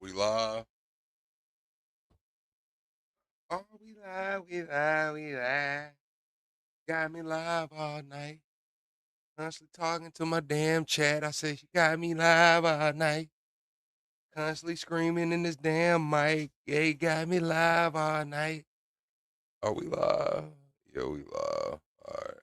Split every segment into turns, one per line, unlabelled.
We live. Oh, we live. Got me live all night. Constantly talking to my damn chat. I said she got me live all night. Constantly screaming in this damn mic. Yeah, you got me live all night. Are we live? Yeah, we live. All right.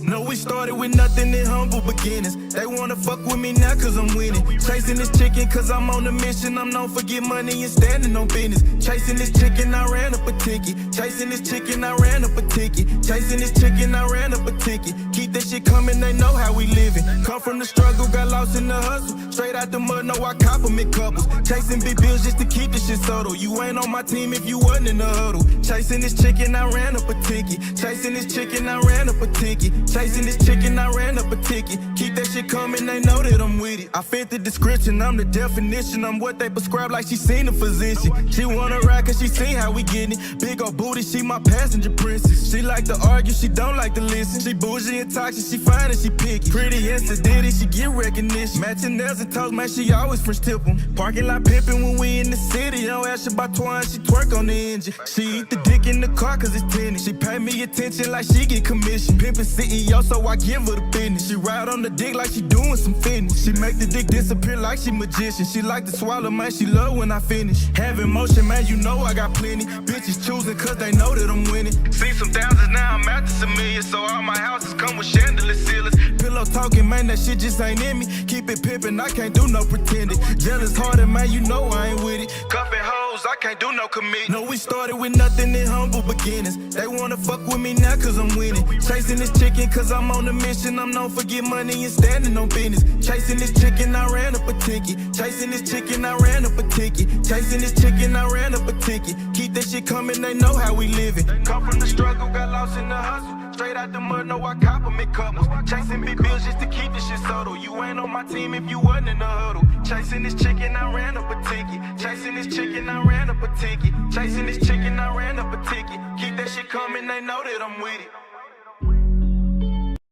No, we started with nothing in humble beginnings. They wanna fuck with me now cause I'm winning. Chasing this chicken cause I'm on a mission. I'm known for get money and standing on business. Chasing this chicken, I ran up a ticket. Chasing this chicken, I ran up a ticket. Chasing this chicken, I ran up a ticket. Keep that shit coming, they know how we living. Come from the struggle, got lost in the hustle. Straight out the mud, no, I compliment couples. Chasing big bills just to keep this shit subtle. You ain't on my team if you wasn't in the huddle. Chasing this chicken, I ran up a ticket. Chasing this chicken, I ran up a ticket. Chasing this chicken, I ran up a ticket. Keep that shit coming, they know that I'm with it. I fit the description, I'm the definition. I'm what they prescribe like she seen a physician. She wanna ride cause she seen how we getting it. Big old booty, she my passenger princess. She like to argue, she don't like to listen. She bougie and toxic, she fine and she picky. Pretty and sedity, she get recognition. Matching nails and toes, man, she always French tip 'em. Parking lot pimping when we in the city. Don't ask her about twine, she twerk on the engine. She eat the dick in the car cause it's tennis. She pay me attention like she get commission. Pimpin' CEO, so I give her the business. She ride on the dick like she doing some fitness. She make the dick disappear like she magician. She like to swallow, man, she love when I finish. Having motion, man, you know I got plenty. Bitches choosing cause they know that I'm winning. See some thousands, now I'm out to some millions. So all my houses come with chandelier ceilings. Pillow talking, man, that shit just ain't in me. Keep it pimpin', I can't do no pretending. Jealous hearted, man, you know I ain't with it. Cuffin' hoes, I can't do no commit. No, we started with nothing in humble beginnings. They wanna fuck with me now cause I'm winning. Chasing this chicken cause I'm on a mission. I'm known for get money and standing on business. Chasing this chicken, I ran up a ticket. Chasing this chicken, I ran up a ticket. Chasing this chicken, I ran up a ticket. Keep that shit coming, they know how we living. Come from the struggle, got lost in the hustle. Straight out the mud, no, I compliment couples. Chasing big bills just to keep this shit subtle. You ain't on my team if you wasn't in the huddle. Chasing this chicken, I ran up a ticket. Chasing this chicken, I ran up a ticket. Chasing this chicken, I ran up a ticket. Keep that shit coming, they know that I'm with it.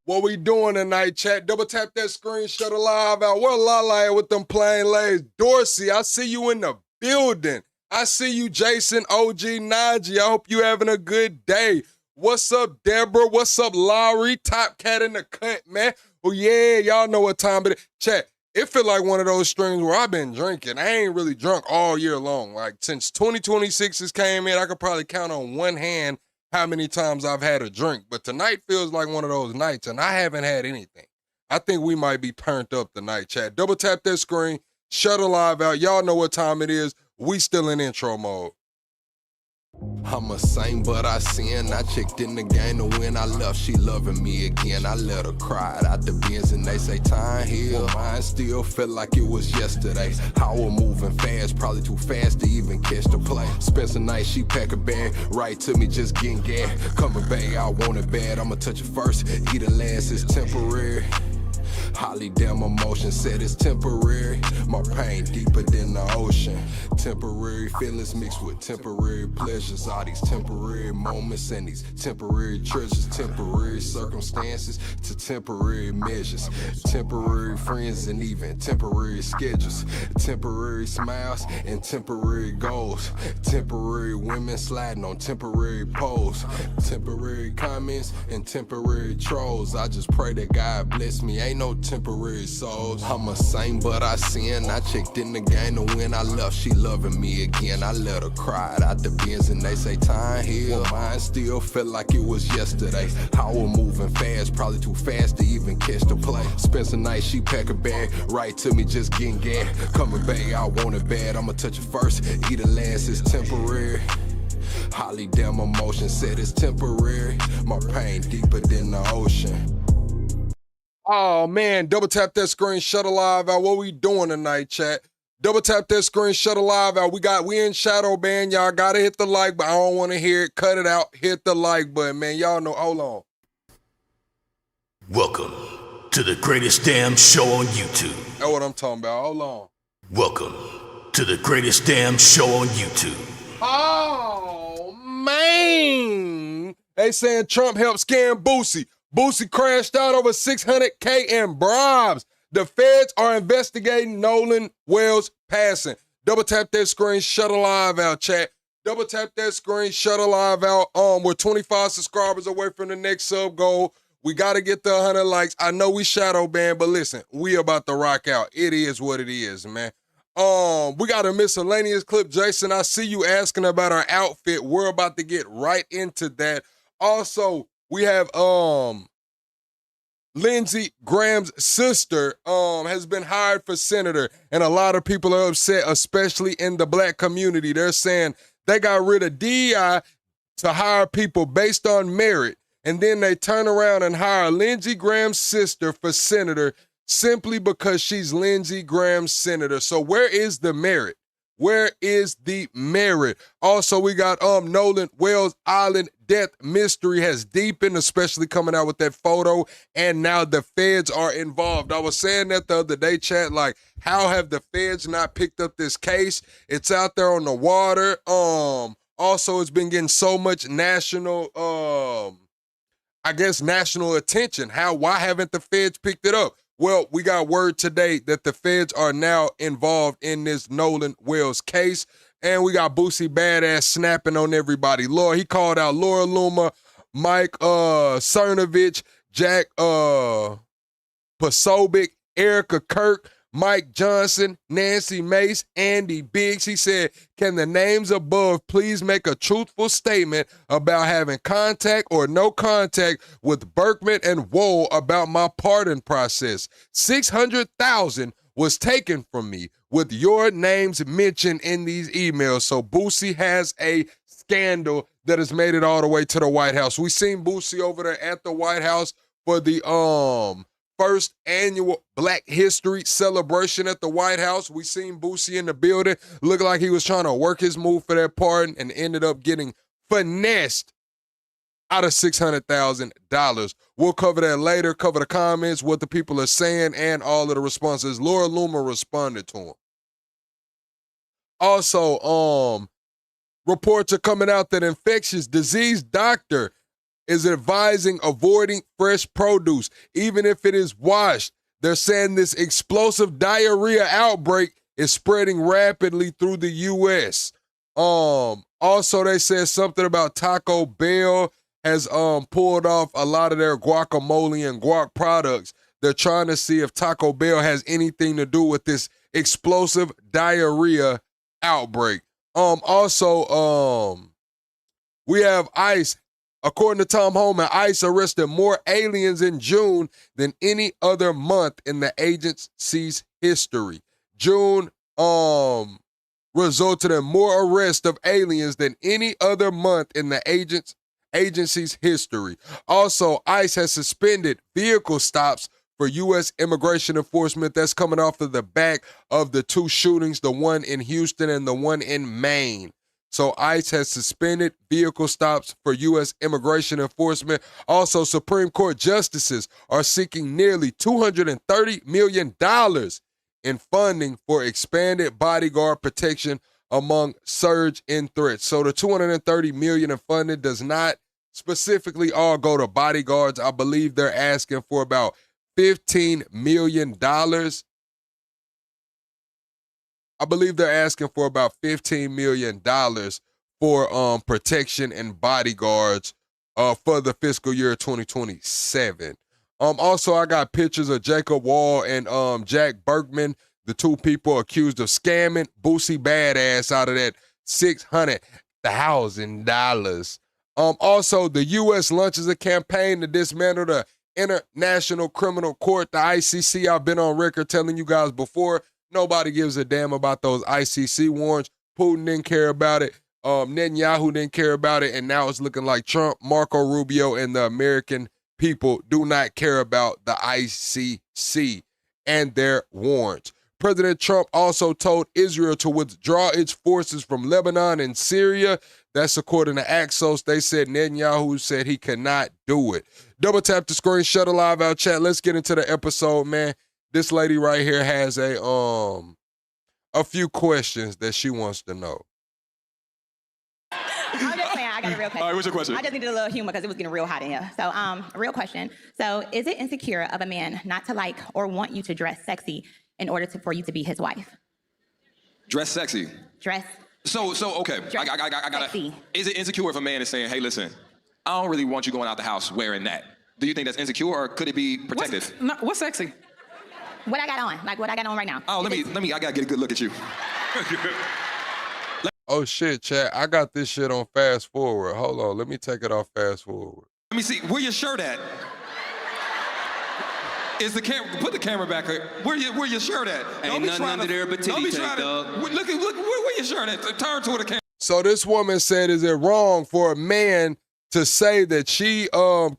What we doing tonight, chat? Double tap that screen, shut a live out. Where Lala at with them plain legs? Dorsey, I see you in the building. I see you, Jason, OG, Najee. I hope you having a good day. What's up, Deborah? What's up, Lowry? Top cat in the cut, man. Oh, yeah, y'all know what time it is. Chat, it feel like one of those streams where I've been drinking. I ain't really drunk all year long. Like, since 2026 has came in, I could probably count on one hand how many times I've had a drink. But tonight feels like one of those nights, and I haven't had anything. I think we might be turned up tonight, chat. Double tap that screen, shut a live out. Y'all know what time it is. We still in intro mode. I'm a saint, but I sin. I checked in the game to win. I left, she loving me again. I let her cry out the bins and they say time heal. Mine still felt like it was yesterday. How we're moving fast, probably too fast to even catch the play. Spend some night, she pack a bag, right to me, just getting gas. Coming back, I want it bad. I'ma touch it first, eat it last, it's temporary. Holly damn emotion said it's temporary. My pain deeper than the ocean. Temporary feelings mixed with temporary pleasures. All these temporary moments and these temporary treasures. Temporary circumstances to temporary measures. Temporary friends and even temporary schedules. Temporary smiles and temporary goals. Temporary women sliding on temporary poles. Temporary comments and temporary trolls. I just pray that God bless me. Ain't no temporary souls. I'm a saint, but I sin. I checked in the game to win. I left, she loving me again. I let her cry out the bins and they say time heal. Mine still felt like it was yesterday. How we're moving fast, probably too fast to even catch the play. Spend some night, she pack a bag, right to me, just getting gas. Coming back, I want it bad. I'ma touch it first, eat it last, it's temporary. Holly damn emotion said it's temporary. My pain deeper than the ocean. Oh, man, double tap that screen, shut a live out. What we doing tonight, chat? Double tap that screen, shut a live out. We in shadow ban. Y'all gotta hit the like, but I don't want to hear it. Cut it out. Hit the like button, man. Y'all know. Hold on.
Welcome to the greatest damn show on YouTube.
That's what I'm talking about. Hold on.
Welcome to the greatest damn show on YouTube.
Oh, man. They saying Trump helped scam Boosie. Boosie crashed out over $600K in bribes. The feds are investigating Nolan Wells' passing. Double tap that screen, shut a live out, chat. Double tap that screen, shut a live out. We're 25 subscribers away from the next sub goal. We got to get the 100 likes. I know we shadow banned, but listen, we about to rock out. It is what it is, man. We got a miscellaneous clip. Jason, I see you asking about our outfit. We're about to get right into that. Also, we have Lindsey Graham's sister has been hired for senator, and a lot of people are upset, especially in the black community. They're saying they got rid of DEI to hire people based on merit, and then they turn around and hire Lindsey Graham's sister for senator simply because she's Lindsey Graham's senator. So where is the merit? Where is the merit? Also, we got Nolan Wells' Island death mystery has deepened, especially coming out with that photo, and now the feds are involved. I was saying that the other day, chat, like, how have the feds not picked up this case? It's out there on the water. Also, it's been getting so much national, national attention. Why haven't the feds picked it up? Well, we got word today that the feds are now involved in this Nolan Wells case, and we got Boosie Badazz snapping on everybody. He called out Laura Loomer, Mike Cernovich, Jack Posobiec, Erica Kirk, Mike Johnson, Nancy Mace, Andy Biggs. He said, can the names above please make a truthful statement about having contact or no contact with Berkman and Wohl about my pardon process? $600,000 was taken from me with your names mentioned in these emails. So Boosie has a scandal that has made it all the way to the White House. We seen Boosie over there at the White House for the first annual Black History celebration at the White House. We seen Boosie in the building. Looked like he was trying to work his move for that pardon and ended up getting finessed out of $600,000. We'll cover that later, cover the comments, what the people are saying, and all of the responses. Laura Loomer responded to him. Also, reports are coming out that infectious disease doctor is advising avoiding fresh produce, even if it is washed. They're saying this explosive diarrhea outbreak is spreading rapidly through the U.S. Also, they said something about Taco Bell has pulled off a lot of their guacamole and guac products. They're trying to see if Taco Bell has anything to do with this explosive diarrhea outbreak. We have ICE. According to Tom Homan, ICE arrested more aliens in June than any other month in the agency's history. June resulted in more arrests of aliens than any other month in the agency's history. Also, ICE has suspended vehicle stops for U.S. immigration enforcement. That's coming off of the back of the two shootings, the one in Houston and the one in Maine. So ICE has suspended vehicle stops for U.S. immigration enforcement. Also, Supreme Court justices are seeking nearly $230 million in funding for expanded bodyguard protection among surge in threats. So the $230 million in funding does not specifically all go to bodyguards. I believe they're asking for about $15 million. I believe they're asking for about $15 million for protection and bodyguards for the fiscal year 2027. Also, I got pictures of Jacob Wall and Jack Berkman, the two people accused of scamming Boosie Badazz out of that $600,000. Also, the U.S. launches a campaign to dismantle the International Criminal Court, the ICC. I've been on record telling you guys before, nobody gives a damn about those ICC warrants. Putin didn't care about it. Netanyahu didn't care about it. And now it's looking like Trump, Marco Rubio, and the American people do not care about the ICC and their warrants. President Trump also told Israel to withdraw its forces from Lebanon and Syria. That's according to Axios. They said Netanyahu said he cannot do it. Double tap the screen, shut a live out chat. Let's get into the episode, man. This lady right here has a few questions that she wants to know.
I'm just saying, I got a real question.
All right, what's your question?
I just needed a little humor because it was getting real hot in here. So, a real question. So, is it insecure of a man not to like or want you to dress sexy in order for you to be his wife?
Dress sexy.
Dress.
So okay.
Dress
I gotta.
sexy.
Is it insecure if a man is saying, "Hey, listen, I don't really want you going out the house wearing that"? Do you think that's insecure, or could it be protective?
What's sexy?
What I got on, like what I got on right now.
Oh, let me. I gotta get a good look at you.
Oh shit, chat. I got this shit on fast forward. Hold on, let me take it off fast forward.
Let me see. Where your shirt at? Is the camera? Put the camera back. Where your shirt at?
Ain't nothing under there but titty tape, dog.
Look. Where your shirt at? Turn toward the camera.
So this woman said, is it wrong for a man to say that she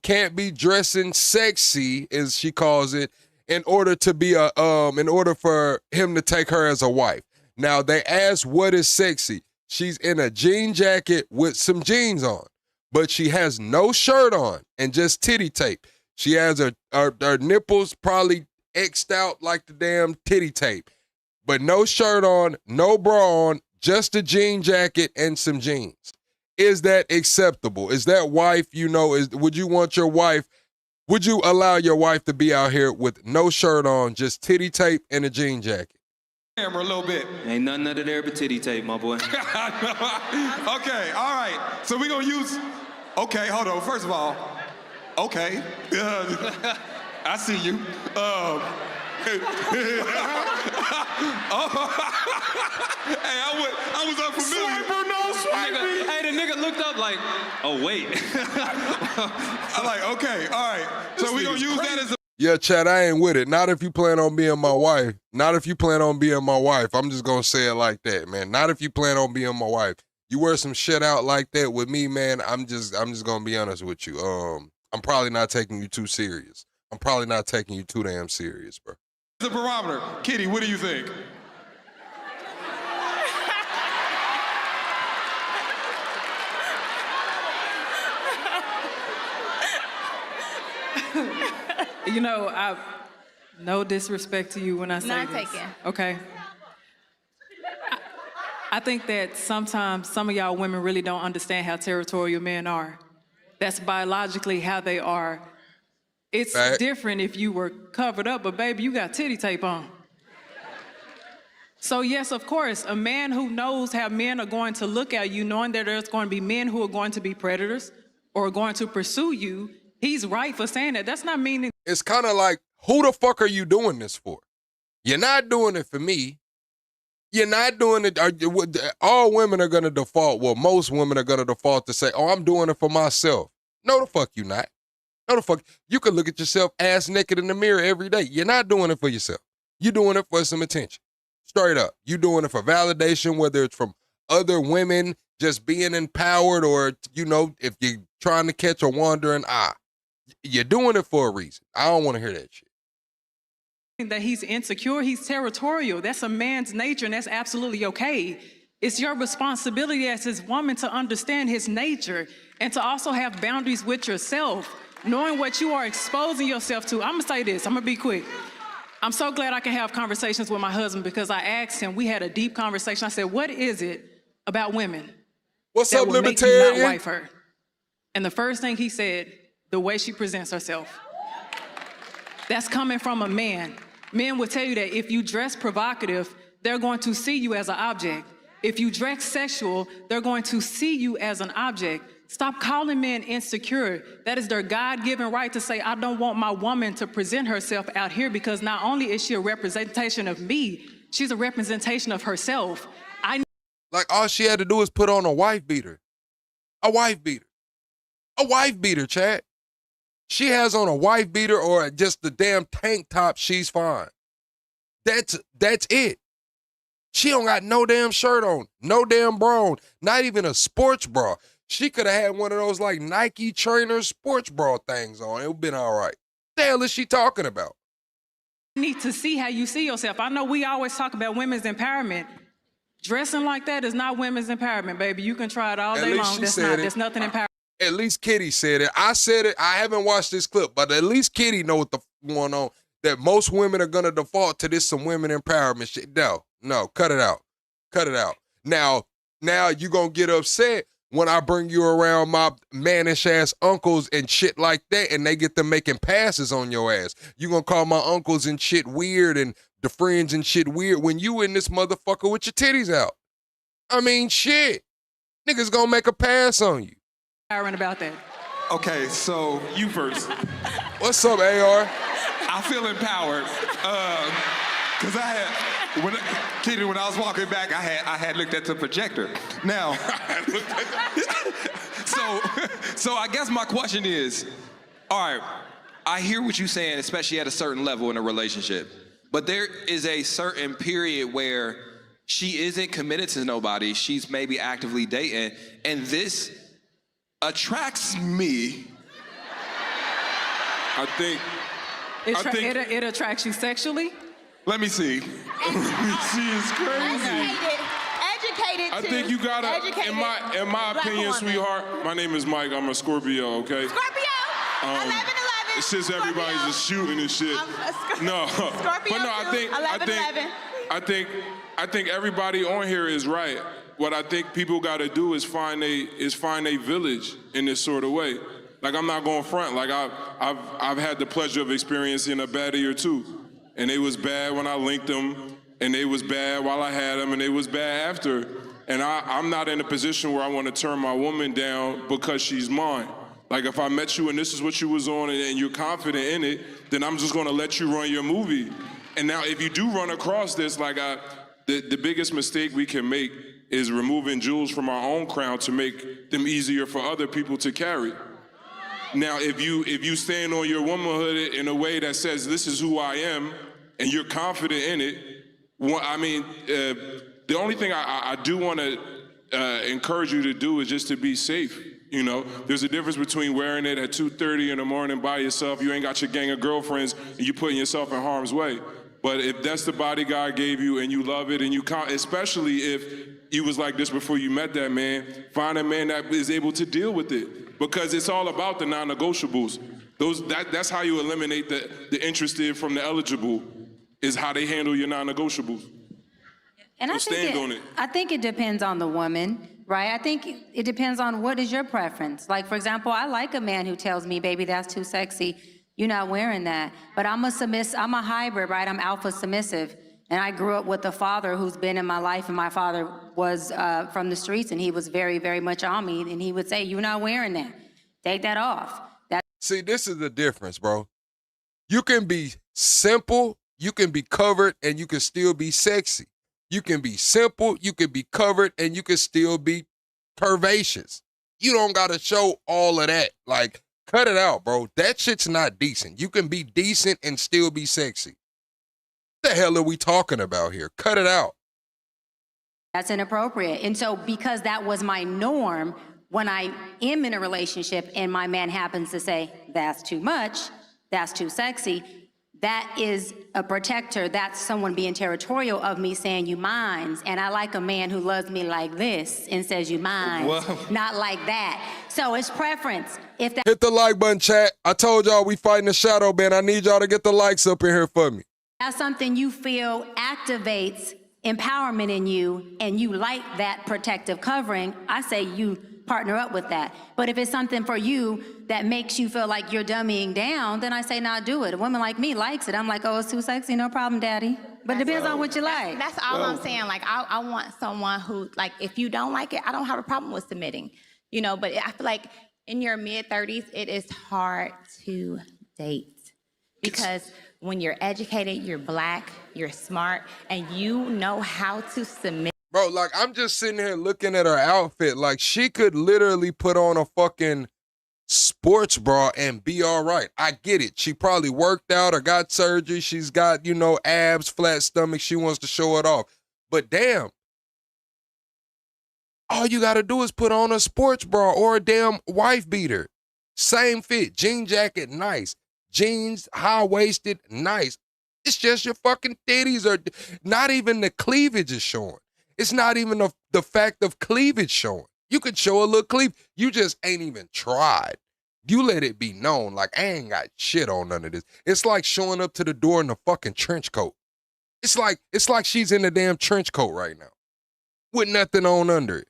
can't be dressing sexy, as she calls it, in order to be in order for him to take her as a wife? Now they asked, what is sexy? She's in a jean jacket with some jeans on, but she has no shirt on and just titty tape. She has her nipples probably X'd out like the damn titty tape, but no shirt on, no bra on, just a jean jacket and some jeans. Is that acceptable? Is that wife, would you want your wife, would you allow your wife to be out here with no shirt on, just titty tape and a jean jacket?
Camera a little bit.
Ain't nothing under there but titty tape, my boy.
Okay, all right. So we're gonna use. Okay, hold on. First of all, okay. I see you. Hey, I was unfamiliar.
Swiper, no swiping. Hey, the nigga looked up like, oh wait.
I'm like, okay, all right. So we're gonna use that as a.
Yeah, Chad, I ain't with it. Not if you plan on being my wife. Not if you plan on being my wife. I'm just gonna say it like that, man. Not if you plan on being my wife. You wear some shit out like that with me, man, I'm just gonna be honest with you. I'm probably not taking you too serious. I'm probably not taking you too damn serious, bro.
The barometer. Kitty, what do you think?
You know, no disrespect to you when I say
None
this.
taken.
Okay. I think that sometimes some of y'all women really don't understand how territorial men are. That's biologically how they are. It's
Fact.
different if you were covered up, but baby, you got titty tape on. So yes, of course, a man who knows how men are going to look at you, knowing that there's going to be men who are going to be predators or going to pursue you, he's right for saying that. That's not meaning.
It's kind of like, who the fuck are you doing this for? You're not doing it for me. You're not doing it. All women are going to default. Well, most women are going to default to say, oh, I'm doing it for myself. No, the fuck you not. No, the fuck. You can look at yourself ass naked in the mirror every day. You're not doing it for yourself. You're doing it for some attention. Straight up. You're doing it for validation, whether it's from other women just being empowered or, if you're trying to catch a wandering eye. You're doing it for a reason. I don't want to hear that shit.
That he's insecure, he's territorial. That's a man's nature, and that's absolutely okay. It's your responsibility as his woman to understand his nature and to also have boundaries with yourself, knowing what you are exposing yourself to. I'm gonna say this, I'm gonna be quick. I'm so glad I can have conversations with my husband because I asked him, we had a deep conversation. I said, what is it about women
What's
that
up,
will make you
libertarian?
not wife her? And the first thing he said, the way she presents herself. That's coming from a man. Men will tell you that if you dress provocative, they're going to see you as an object. If you dress sexual, they're going to see you as an object. Stop calling men insecure. That is their God-given right to say, I don't want my woman to present herself out here because not only is she a representation of me, she's a representation of herself.
Like, all she had to do is put on a wife beater. A wife beater. A wife beater, Chad. She has on a wife beater or just the damn tank top, she's fine. That's it. She don't got no damn shirt on, no damn bra on, not even a sports bra. She could have had one of those like Nike trainer sports bra things on. It would have been all right. The hell is she talking about?
Need to see how you see yourself. I know we always talk about women's empowerment. Dressing like that is not women's empowerment, baby. You can try it all day long. There's nothing empowering.
At least Kitty said it. I said it. I haven't watched this clip, but at least Kitty know what the f going on. that most women are gonna default to this some women empowerment shit. No, cut it out. Cut it out. Now you gonna get upset when I bring you around my mannish ass uncles and shit like that, and they get them making passes on your ass. You gonna call my uncles and shit weird and the friends and shit weird when you in this motherfucker with your titties out. I mean, shit. Niggas gonna make a pass on you.
Aaron, about that.
Okay, so
You first.
What's up, AR?
I feel empowered. Cause when I was walking back, I had looked at the projector. Now, so I guess my question is, all right, I hear what you're saying, especially at a certain level in a relationship, but there is a certain period where she isn't committed to nobody, she's maybe actively dating, and this attracts me.
I think
It attracts you sexually?
Let me see.
she is crazy.
Educated
I
to
think you gotta,
educated
in my
black
opinion,
woman.
sweetheart, my name is Mike, I'm a Scorpio, okay?
Scorpio, 11-11.
It's just everybody's
Scorpio.
just shooting and shit. No,
Scorpio
but no, I think everybody on here is right. What I think people gotta do is find a village in this sort of way. Like, I'm not going front. Like, I've had the pleasure of experiencing a baddie or two, and they was bad when I linked them, and they was bad while I had them, and they was bad after. And I'm not in a position where I want to turn my woman down because she's mine. Like, if I met you and this is what you was on and you're confident in it, then I'm just gonna let you run your movie. And now, if you do run across this, like, the biggest mistake we can make is removing jewels from our own crown to make them easier for other people to carry. Now, if you stand on your womanhood in a way that says this is who I am, and you're confident in it, the only thing I do want to encourage you to do is just to be safe. You know, there's a difference between wearing it at 2:30 in the morning by yourself. You ain't got your gang of girlfriends, and you putting yourself in harm's way. But if that's the body God gave you and you love it, and especially if you was like this before you met that man, find a man that is able to deal with it. Because it's all about the non-negotiables. That's how you eliminate the interested from the eligible, is how they handle your non-negotiables.
And
So stand on it.
I think it depends on the woman, right? I think it depends on what is your preference. Like, for example, I like a man who tells me, baby, that's too sexy. You're not wearing that. But I'm a hybrid, right? I'm alpha submissive. And I grew up with a father who's been in my life, and my father was from the streets, and he was very, very much on me. And he would say, you're not wearing that. Take that off.
See, this is the difference, bro. You can be simple, you can be covered, and you can still be sexy. You can be simple, you can be covered, and you can still be curvaceous. You don't gotta show all of that. Like, cut it out, bro. That shit's not decent. You can be decent and still be sexy. What the hell are we talking about here? Cut it out.
That's inappropriate. And so because that was my norm, when I am in a relationship and my man happens to say, that's too much, that's too sexy, that is a protector. That's someone being territorial of me saying, you mines. And I like a man who loves me like this and says, you mines, not like that. So it's preference. If that
Hit the like button, chat. I told y'all we fighting the shadow ban. I need y'all to get the likes up in here for me.
that's something you feel activates empowerment in you and you like that protective covering, I say you partner up with that. But if it's something for you that makes you feel like you're dummying down, then I say, nah, do it. A woman like me likes it. I'm like, oh, it's too sexy, no problem, daddy. But it depends on what you like.
That's all I'm saying. Like, I want someone who, like, if you don't like it, I don't have a problem with submitting, you know, but I feel like in your mid-30s, it is hard to date because when you're educated, you're black, you're smart, and you know how to submit.
Bro, like, I'm just sitting here looking at her outfit. Like, she could literally put on a fucking sports bra and be all right. I get it. She probably worked out or got surgery. She's got, you know, abs, flat stomach. She wants to show it off. But damn, all you got to do is put on a sports bra or a damn wife beater. Same fit. Jean jacket, nice. Jeans, high-waisted, nice. It's just your fucking titties are not even the cleavage is showing. It's not even the fact of cleavage showing. You could show a little cleavage. You just ain't even tried. You let it be known, like, I ain't got shit on none of this. It's like showing up to the door in a fucking trench coat. It's like she's in a damn trench coat right now with nothing on under it.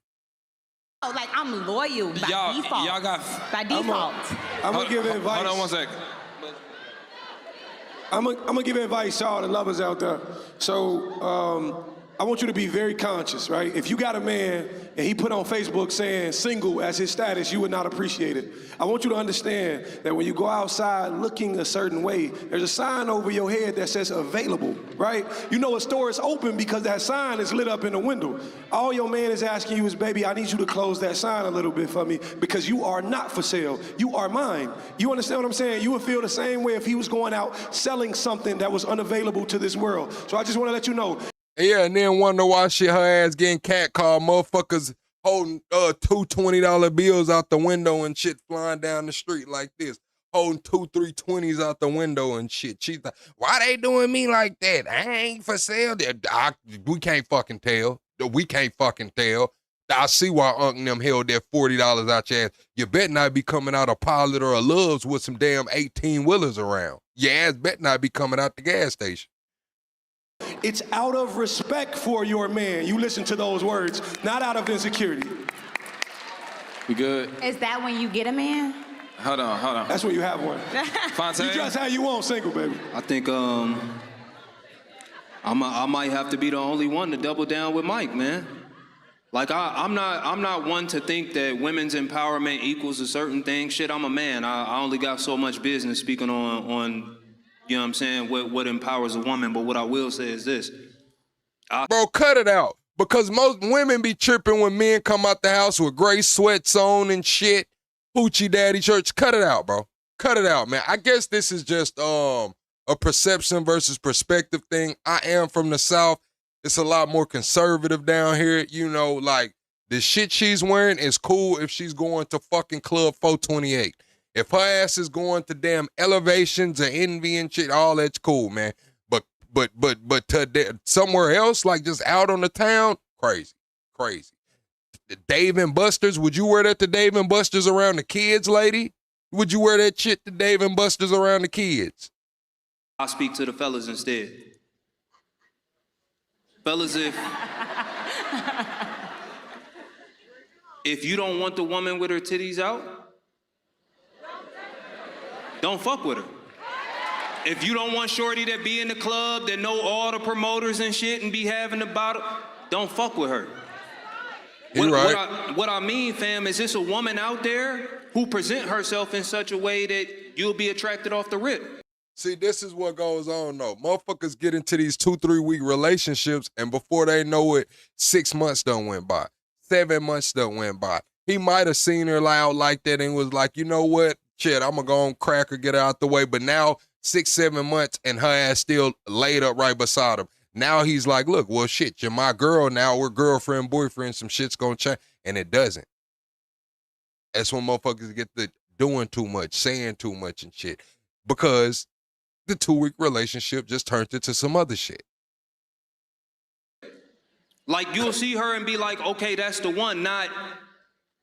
Oh, like I'm loyal by default.
Y'all got...
By default.
I'm gonna give advice.
Hold on one second.
I'm gonna give advice to all the lovers out there. So I want you to be very conscious, right? If you got a man and he put on Facebook saying single as his status, you would not appreciate it. I want you to understand that when you go outside looking a certain way, there's a sign over your head that says available, right? You know a store is open because that sign is lit up in the window. All your man is asking you is, baby, I need you to close that sign a little bit for me because you are not for sale. You are mine. You understand what I'm saying? You would feel the same way if he was going out selling something that was unavailable to this world. So I just want to let you know.
Yeah, and then wonder why shit her ass getting catcalled, motherfuckers holding two $20 bills out the window and shit flying down the street like this, holding 2, 3 20s out the window and shit. She's like, why they doing me like that? I ain't for sale. We can't fucking tell. We can't fucking tell. I see why Unc and them held that $40 out your ass. You better not be coming out of Pilot or a Love's with some damn 18-wheelers around. Your ass better not be coming out the gas station.
It's out of respect for your man. You listen to those words, not out of insecurity.
We good?
Is that when you get a man?
Hold on.
That's when you have one.
Fontaine?
You dress how you want, single, baby.
I think I might have to be the only one to double down with Mike, man. Like I'm not one to think that women's empowerment equals a certain thing. Shit, I'm a man. I only got so much business speaking on you know what I'm saying, what empowers a woman. But what I will say is this.
Bro, cut it out. Because most women be tripping when men come out the house with gray sweats on and shit. Hoochie daddy church. Cut it out, bro. Cut it out, man. I guess this is just a perception versus perspective thing. I am from the South. It's a lot more conservative down here. You know, like, the shit she's wearing is cool if she's going to fucking Club 428. If her ass is going to damn Elevations or Envy and shit, all that's cool, man. But to somewhere else, like just out on the town, crazy. The Dave and Buster's, would you wear that to Dave and Buster's around the kids, lady? Would you wear that shit to Dave and Buster's around the kids?
I'll speak to the fellas instead. Fellas, if you don't want the woman with her titties out, don't fuck with her. If you don't want shorty that be in the club, that know all the promoters and shit and be having the bottle, don't fuck with her. What I mean, fam, is this a woman out there who present herself in such a way that you'll be attracted off the rip.
See, this is what goes on, though. Motherfuckers get into these 2-3 week relationships, and before they know it, 6 months done went by. 7 months done went by. He might have seen her out like that and was like, you know what? Shit, I'm going to go on crack her, get her out the way. But now, 6-7 months, and her ass still laid up right beside him. Now he's like, look, well, shit, you're my girl now. We're girlfriend, boyfriend. Some shit's going to change. And it doesn't. That's when motherfuckers get to doing too much, saying too much and shit. Because the 2-week relationship just turned into some other shit.
Like, you'll see her and be like, okay, that's the one. Not,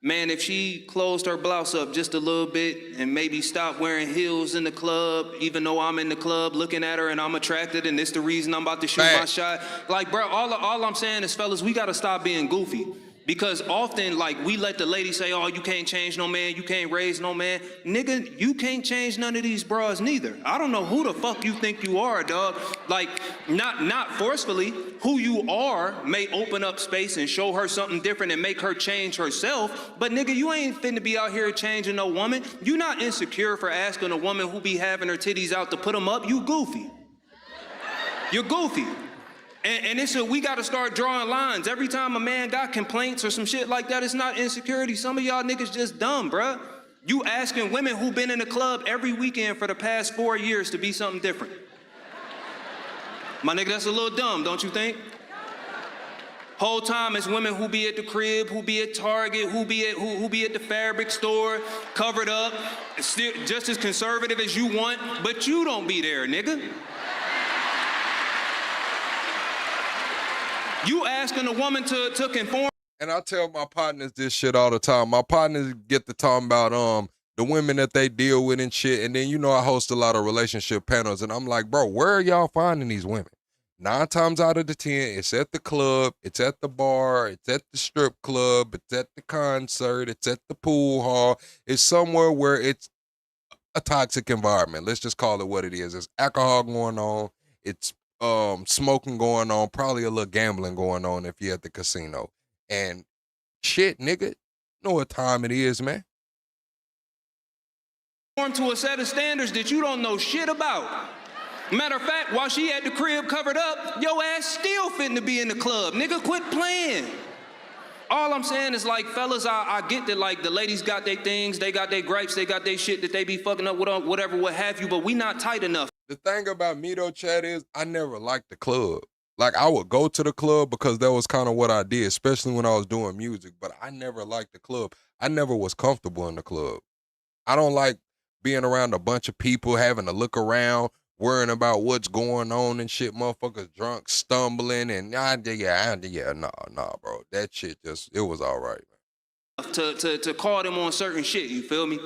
man, if she closed her blouse up just a little bit and maybe stopped wearing heels in the club, even though I'm in the club looking at her and I'm attracted and it's the reason I'm about to shoot my shot. Like, bro, all I'm saying is, fellas, we got to stop being goofy. Because often, like, we let the lady say, oh, you can't change no man, you can't raise no man. Nigga, you can't change none of these bras neither. I don't know who the fuck you think you are, dog. Like, not forcefully. Who you are may open up space and show her something different and make her change herself. But nigga, you ain't finna be out here changing no woman. You not insecure for asking a woman who be having her titties out to put them up. You goofy. You're goofy. And it's we got to start drawing lines. Every time a man got complaints or some shit like that, it's not insecurity. Some of y'all niggas just dumb, bruh. You asking women who been in the club every weekend for the past 4 years to be something different. My nigga, that's a little dumb, don't you think? Whole time it's women who be at the crib, who be at Target, who be at the fabric store, covered up, still just as conservative as you want, but you don't be there, nigga. You asking a woman to conform.
And I tell my partners this shit all the time. My partners get to talking about the women that they deal with and shit. And then, I host a lot of relationship panels, and I'm like, bro, where are y'all finding these women? 9 times out of the 10, it's at the club, it's at the bar, it's at the strip club, it's at the concert, it's at the pool hall. It's somewhere where it's a toxic environment. Let's just call it what it is. There's alcohol going on. It's smoking going on. Probably a little gambling going on if you're at the casino. And shit, nigga, you know what time it is, man.
To a set of standards that you don't know shit about. Matter of fact, while she had the crib covered up, your ass still fitting to be in the club. Nigga, quit playing. All I'm saying is, like, fellas, I get that, like, the ladies got their things, they got their gripes, they got their shit that they be fucking up with, whatever, what have you, but we not tight enough.
The thing about me, though, Chad, is I never liked the club. Like, I would go to the club because that was kind of what I did, especially when I was doing music, but I never liked the club. I never was comfortable in the club. I don't like being around a bunch of people, having to look around, worrying about what's going on and shit, motherfuckers drunk, stumbling, and nah, bro. That shit it was all right, man.
To call them on certain shit, you feel me?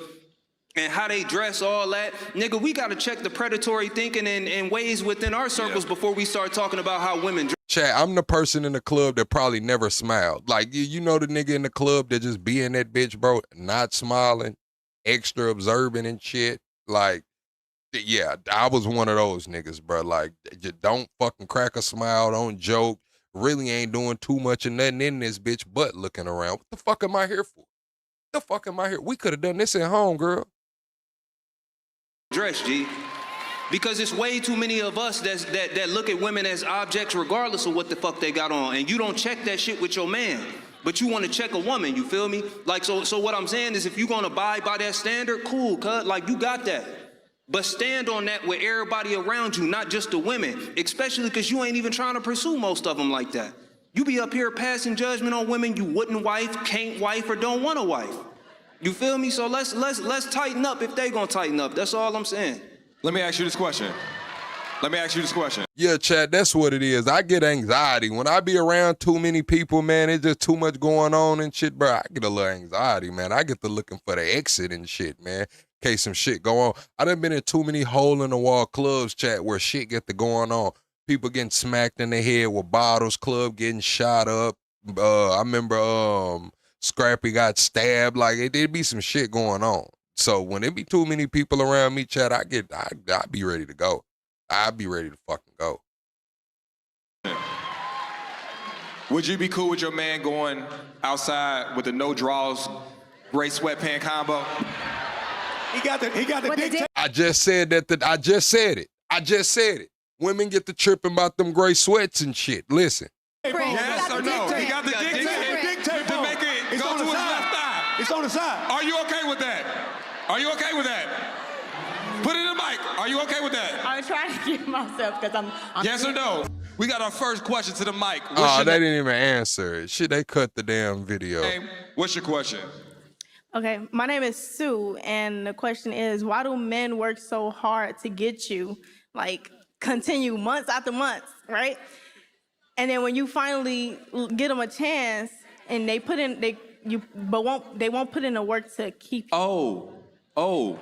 And how they dress, all that. Nigga, we gotta check the predatory thinking and ways within our circles before we start talking about how women dress.
Chad, I'm the person in the club that probably never smiled. Like, you know the nigga in the club that just be in that bitch, bro, not smiling, extra observant and shit. Like, yeah, I was one of those niggas, bro. Like, just don't fucking crack a smile, don't joke. Really ain't doing too much of nothing in this bitch but looking around. What the fuck am I here for? The fuck am I here? We could have done this at home, girl.
Dress, G. Because it's way too many of us that look at women as objects regardless of what the fuck they got on. And you don't check that shit with your man. But you want to check a woman, you feel me? Like, so what I'm saying is if you're going to abide by that standard, cool, cuz. Like, you got that. But stand on that with everybody around you, not just the women, especially because you ain't even trying to pursue most of them like that. You be up here passing judgment on women you wouldn't wife, can't wife, or don't want to wife. You feel me? So let's tighten up if they gonna tighten up. That's all I'm saying.
Let me ask you this question.
Yeah, Chad, that's what it is. I get anxiety. When I be around too many people, man, it's just too much going on and shit, bro. I get a little anxiety, man. I get to looking for the exit and shit, man. In case some shit go on. I done been in too many hole-in-the-wall clubs, Chad, where shit get to going on. People getting smacked in the head with bottles, club getting shot up. I remember Scrappy got stabbed. Like, it'd be some shit going on. So when it be too many people around me, Chad, I be ready to go. I'd be ready to fucking go.
Would you be cool with your man going outside with the no draws, gray sweatpant combo?
He got the dick.
I just said that. I just said it. Women get to tripping about them gray sweats and shit. Listen.
Yes or no? He got the dick tape to make it go to his left thigh.
It's on the side.
Are you okay with that? Put it in the mic. Are you okay with that?
I'm trying to get myself because I'm
yes or no? We got our first question to the mic.
They didn't even answer it. Shit, they cut the damn video.
What's your question?
Okay, my name is Sue, and the question is, why do men work so hard to get you, like, continue months after months, right? And then when you finally get them a chance, and they won't put in the work to keep you.
Oh,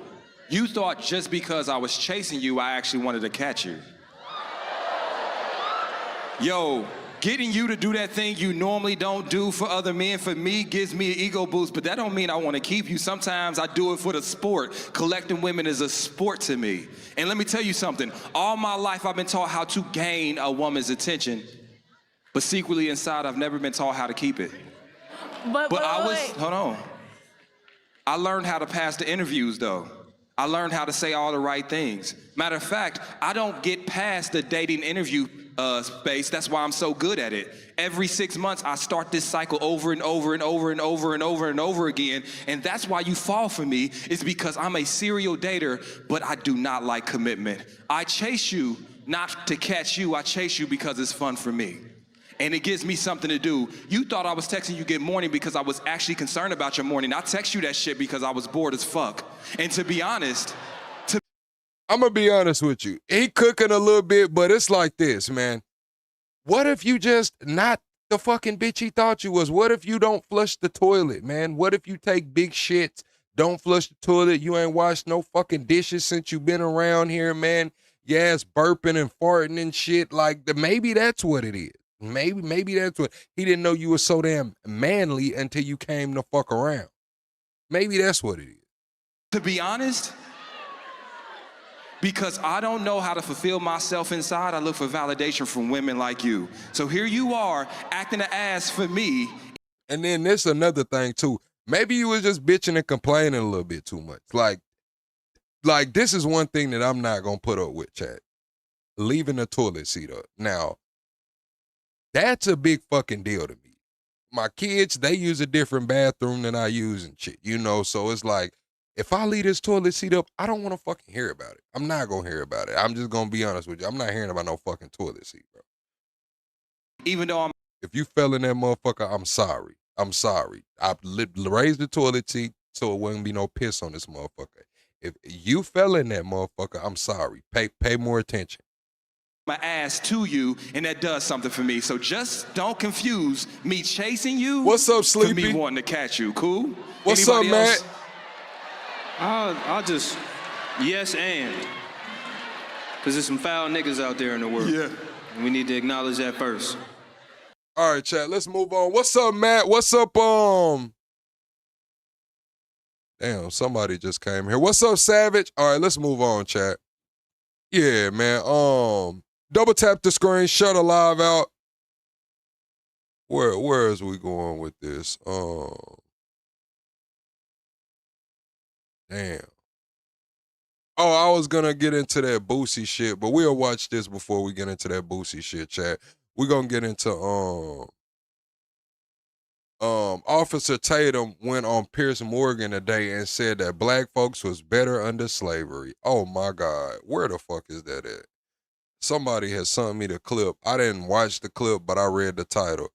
you thought just because I was chasing you, I actually wanted to catch you. Yo, getting you to do that thing you normally don't do for other men, for me, gives me an ego boost, but that don't mean I want to keep you. Sometimes I do it for the sport. Collecting women is a sport to me. And let me tell you something. All my life, I've been taught how to gain a woman's attention, but secretly inside, I've never been taught how to keep it. Hold on. I learned how to pass the interviews, though. I learned how to say all the right things. Matter of fact, I don't get past the dating interview space. That's why I'm so good at it. Every 6 months, I start this cycle over and over and over and over and over and over again. And that's why you fall for me, is because I'm a serial dater, but I do not like commitment. I chase you not to catch you. I chase you because it's fun for me. And it gives me something to do. You thought I was texting you good morning because I was actually concerned about your morning. I text you that shit because I was bored as fuck. And to be honest,
I'm going to be honest with you. He cooking a little bit, but it's like this, man. What if you just not the fucking bitch he thought you was? What if you don't flush the toilet, man? What if you take big shits, Don't flush the toilet. You ain't washed no fucking dishes since you been around here, man. Your ass burping and farting and shit. Like, maybe that's what it is. Maybe that's what, he didn't know you were so damn manly until you came to fuck around. Maybe that's what it is.
To be honest, because I don't know how to fulfill myself inside, I look for validation from women like you. So here you are, acting an ass for me.
And then there's another thing too. Maybe you was just bitching and complaining a little bit too much. Like this is one thing that I'm not gonna put up with, chat. Leaving the toilet seat up. Now, that's a big fucking deal to me. My kids, they use a different bathroom than I use and shit, you know? So it's like, if I leave this toilet seat up, I don't want to fucking hear about it. I'm not going to hear about it. I'm just going to be honest with you. I'm not hearing about no fucking toilet seat, bro.
Even though
If you fell in that motherfucker, I'm sorry. I'm sorry. I raised the toilet seat so it wouldn't be no piss on this motherfucker. If you fell in that motherfucker, I'm sorry. Pay more attention.
my ass to you, and that does something for me. So just don't confuse me chasing you.
What's up,
for
Sleepy?
me wanting to catch you. Cool?
What's
Anybody
up,
else?
Matt?
I'll just, yes and. Because there's some foul niggas out there in the world.
Yeah.
And we need to acknowledge that first.
All right, chat, let's move on. What's up, Matt? What's up, Damn, somebody just came here. What's up, Savage? All right, let's move on, chat. Yeah, man. Double tap the screen, shut a live out. Where is we going with this? Damn. Oh, I was gonna get into that Boosie shit, but we'll watch this before we get into that Boosie shit, chat. We're gonna get into Officer Tatum went on Pierce Morgan today and said that black folks was better under slavery. Oh my God, where the fuck is that at? Somebody has sent me the clip. I didn't watch the clip, but I read the title.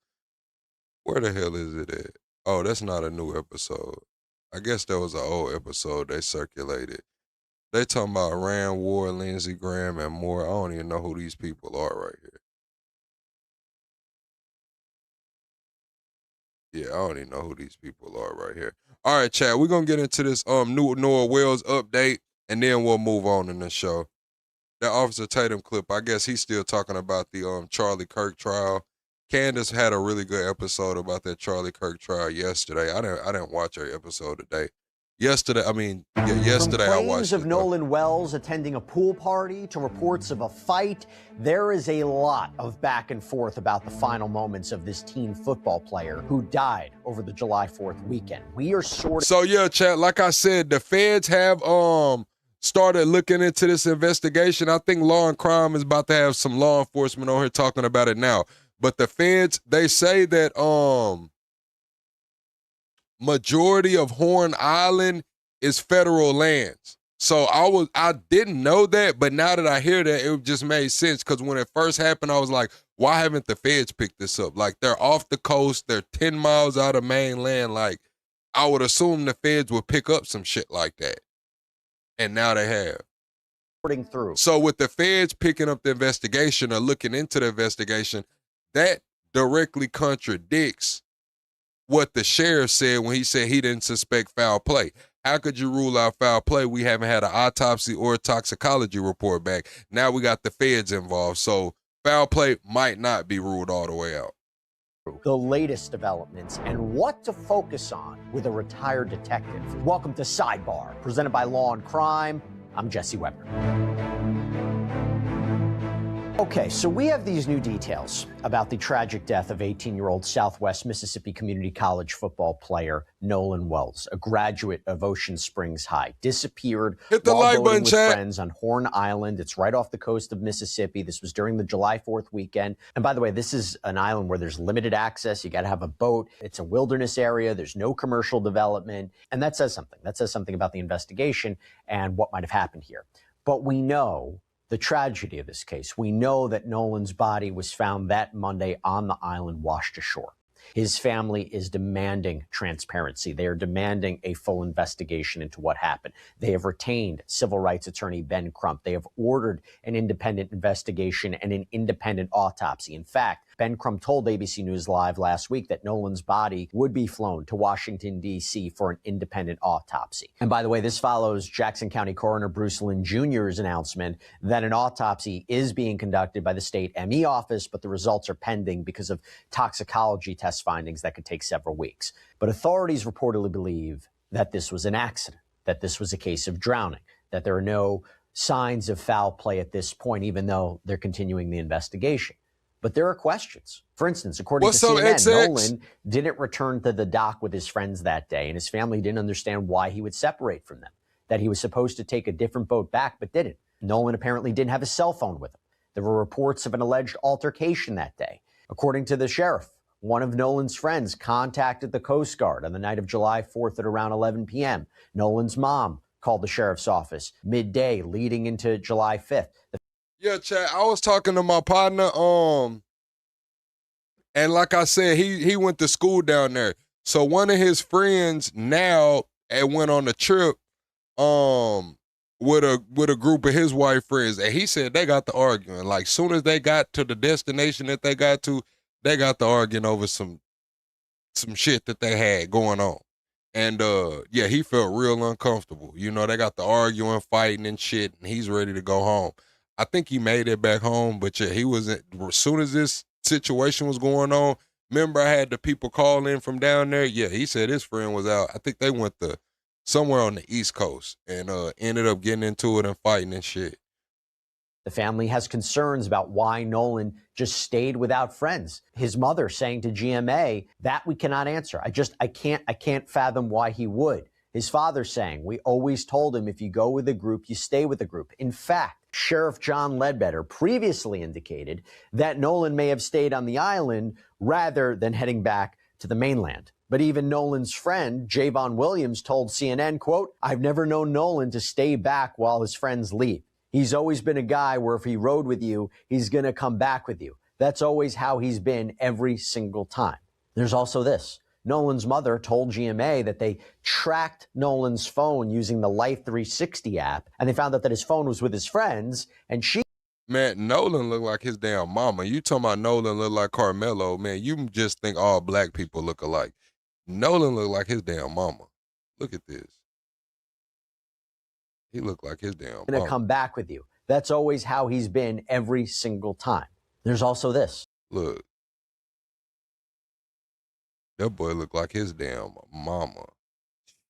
Where the hell is it at? Oh, that's not a new episode. I guess that was an old episode they circulated. They talking about Rand Ward, Lindsey Graham, and more. I don't even know who these people are right here. Yeah, I don't even know who these people are right here. All right, chat, we're going to get into this new Nolan Wells update, and then we'll move on in the show. That Officer Tatum clip, I guess he's still talking about the Charlie Kirk trial. Candace had a really good episode about that Charlie Kirk trial yesterday. I didn't watch her episode today. Yesterday I watched
claims of Nolan Wells attending a pool party to reports of a fight, there is a lot of back and forth about the final moments of this teen football player who died over the July 4th weekend. We are
So yeah, chat, like I said, the feds have started looking into this investigation. I think Law and Crime is about to have some law enforcement on here talking about it now. But the feds, they say that majority of Horn Island is federal lands. So I didn't know that, but now that I hear that, it just made sense, because when it first happened, I was like, why haven't the feds picked this up? Like, they're off the coast, they're 10 miles out of mainland. Like, I would assume the feds would pick up some shit like that. And now they have.
Through.
So with the feds picking up the investigation or looking into the investigation, that directly contradicts what the sheriff said when he said he didn't suspect foul play. How could you rule out foul play? We haven't had an autopsy or a toxicology report back. Now we got the feds involved. So foul play might not be ruled all the way out.
The latest developments and what to focus on with a retired detective. Welcome to Sidebar, presented by Law and Crime. I'm Jesse Weber. Okay, so we have these new details about the tragic death of 18-year-old Southwest Mississippi Community College football player Nolan Wells, a graduate of Ocean Springs High. Disappeared
Hit the
while
like
boating
button,
with
chat.
friends on Horn Island. It's right off the coast of Mississippi. This was during the July 4th weekend. And by the way, this is an island where there's limited access. You got to have a boat. It's a wilderness area. There's no commercial development. And that says something. That says something about the investigation and what might have happened here. But we know the tragedy of this case. We know that Nolan's body was found that Monday on the island, washed ashore. His family is demanding transparency. They are demanding a full investigation into what happened. They have retained civil rights attorney Ben Crump. They have ordered an independent investigation and an independent autopsy. In fact, Ben Crump told ABC News Live last week that Nolan's body would be flown to Washington, D.C. for an independent autopsy. And by the way, this follows Jackson County Coroner Bruce Lynn Jr.'s announcement that an autopsy is being conducted by the state ME office, but the results are pending because of toxicology test findings that could take several weeks. But authorities reportedly believe that this was an accident, that this was a case of drowning, that there are no signs of foul play at this point, even though they're continuing the investigation. But there are questions. For instance, according to CNN, Nolan didn't return to the dock with his friends that day, and his family didn't understand why he would separate from them, that he was supposed to take a different boat back but didn't. Nolan apparently didn't have a cell phone with him. There were reports of an alleged altercation that day. According to the sheriff, one of Nolan's friends contacted the Coast Guard on the night of July 4th at around 11 p.m. Nolan's mom called the sheriff's office midday leading into July 5th.
Yeah, Chad, I was talking to my partner, and like I said, he went to school down there. So one of his friends now went on a trip with a group of his white friends, and he said they got to arguing. Like, soon as they got to the destination that they got to arguing over some shit that they had going on. And yeah, he felt real uncomfortable. You know, they got to arguing, fighting and shit, and he's ready to go home. I think he made it back home, but yeah, he wasn't. As soon as this situation was going on, remember I had the people call in from down there? Yeah, he said his friend was out. I think they went to somewhere on the East Coast and ended up getting into it and fighting and shit.
The family has concerns about why Nolan just stayed without friends. His mother saying to GMA, that we cannot answer. I can't fathom why he would. His father saying, we always told him if you go with a group, you stay with the group. In fact, Sheriff John Ledbetter previously indicated that Nolan may have stayed on the island rather than heading back to the mainland. But even Nolan's friend, Javon Williams, told CNN, quote, I've never known Nolan to stay back while his friends leave. He's always been a guy where if he rode with you, he's going to come back with you. That's always how he's been every single time. There's also this. Nolan's mother told GMA that they tracked Nolan's phone using the Life 360 app, and they found out that his phone was with his friends, and she...
Man, Nolan looked like his damn mama. You talking about Nolan look like Carmelo, man, you just think all black people look alike. Nolan looked like his damn mama. Look at this. He looked like his damn mama.
Gonna come back with you. That's always how he's been every single time. There's also this.
Look. That boy looked like his damn mama.